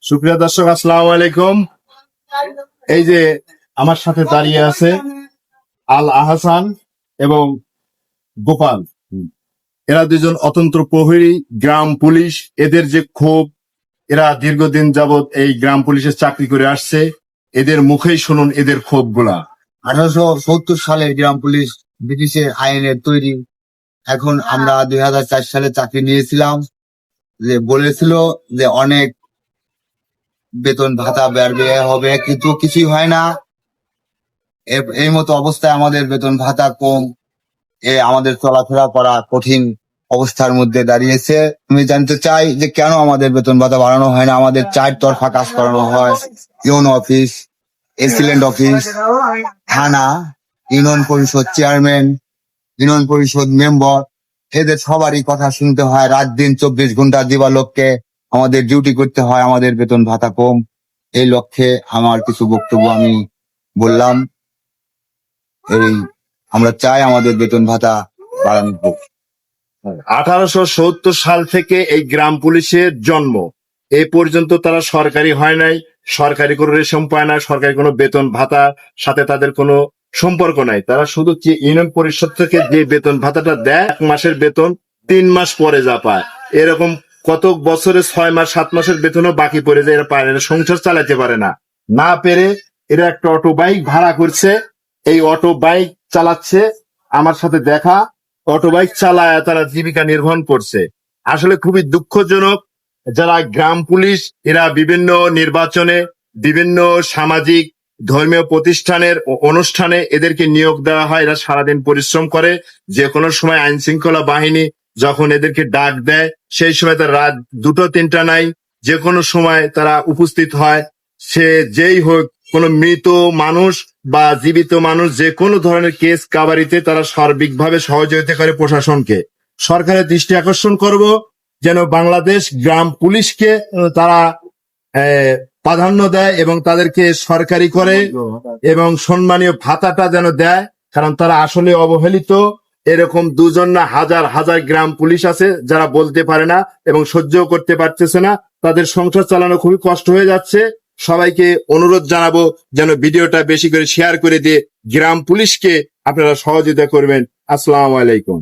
সুপ্রিয় দর্শক, আসসালামু আলাইকুম। এই যে আমার সাথে দাঁড়িয়ে আছে আল আহসান এবং গোপাল। এরা দুজন অতন্ত্র প্রহরী, গ্রাম পুলিশ। এদের যে ক্ষোভ, এরা দীর্ঘদিন যাবৎ এই গ্রাম পুলিশের চাকরি করে আসছে। এদের মুখেই শুনুন এদের ক্ষোভ গুলা। 1870 সালে গ্রাম পুলিশ ব্রিটিশের আইনের তৈরি। এখন আমরা 2004 সালে চাকরি নিয়েছিলাম। যে বলেছিল যে অনেক বেতন ভাতা বাড়বে হবে, কিন্তু কিছুই হয় না। এই মতো অবস্থায় আমাদের বেতন ভাতা কম, আমাদের চলাফেরা করা কঠিন অবস্থার মধ্যে দাঁড়িয়েছে। আমি জানতে চাই যে কেন আমাদের বেতন ভাতা বাড়ানো হয় না। আমাদের 4 তরফা কাজ করানো হয়: ইউনো অফিস, এক্সিলেন্ট অফিস, থানা, ইউনিয়ন পরিষদ চেয়ারম্যান, ইউনিয়ন পরিষদ মেম্বার। এদের সবারই কথা শুনতে হয়। রাত দিন 24 ঘন্টা দিবালোককে আমাদের ডিউটি করতে হয়। আমাদের বেতন ভাতা কম। এই লক্ষ্যে আমার কিছু বক্তব্য আমি বললাম। আমরা চাই আমাদের বেতন ভাতা বাড়ানো হোক। 1870 সাল থেকে এই গ্রাম পুলিশের জন্ম। এই পর্যন্ত তারা সরকারি হয় নাই, সরকারি কোনো রেশন পায় না, সরকারি কোনো বেতন ভাতা সাথে তাদের কোনো সম্পর্ক নাই। তারা শুধু ইউনিয়ন পরিষদ থেকে যে বেতন ভাতাটা দেয়, 1 মাসের বেতন 3 মাস পরে যা পায়। এরকম কত বছরে 6 মাস 7 মাসের বেতনও বাকি পড়ে যায়। এরা পায় না, এরা সংসার চালাতে পারে না। না পেরে এরা একটা অটো বাইক ভাড়া করছে। এই অটো বাইক চালাচ্ছে। আমার সাথে দেখা, অটো বাইক চালায় তারা জীবিকা নির্বাহ করছে। আসলে খুবই দুঃখজনক। যারা গ্রাম পুলিশ, এরা বিভিন্ন নির্বাচনে, বিভিন্ন সামাজিক ধর্মীয় প্রতিষ্ঠানের অনুষ্ঠানে এদেরকে নিয়োগ দেওয়া হয়। এরা সারাদিন পরিশ্রম করে। যে কোনো সময় আইন শৃঙ্খলা বাহিনী যখন এদেরকে ডাক দেয়, সেই সময় তারা রাত 2টা-3টা নাই, যে কোনো সময় তারা উপস্থিত হয়। সে যেই হোক, কোনো মৃত মানুষ বা জীবিত মানুষ, যে কোনো ধরনের কেস কাবারিতে তারা সার্বিকভাবে সহযোগিতা করে প্রশাসনকে। সরকারের দৃষ্টি আকর্ষণ করব যেন বাংলাদেশ গ্রাম পুলিশকে তারা প্রাধান্য দেয় এবং তাদেরকে সরকারি করে এবং সম্মানীয় ভাতাটা যেন দেয়, কারণ তারা আসলে অবহেলিত। এরকম 2জন না হাজার হাজার গ্রাম পুলিশ আছে যারা বলতে পারে না এবং সহ্য করতে পারতেছে না। তাদের সংসার চালানো খুবই কষ্ট হয়ে যাচ্ছে। সবাইকে অনুরোধ জানাবো যেন ভিডিওটা বেশি করে শেয়ার করে দিয়ে গ্রাম পুলিশকে আপনারা সহযোগিতা করবেন। আসসালামু আলাইকুম।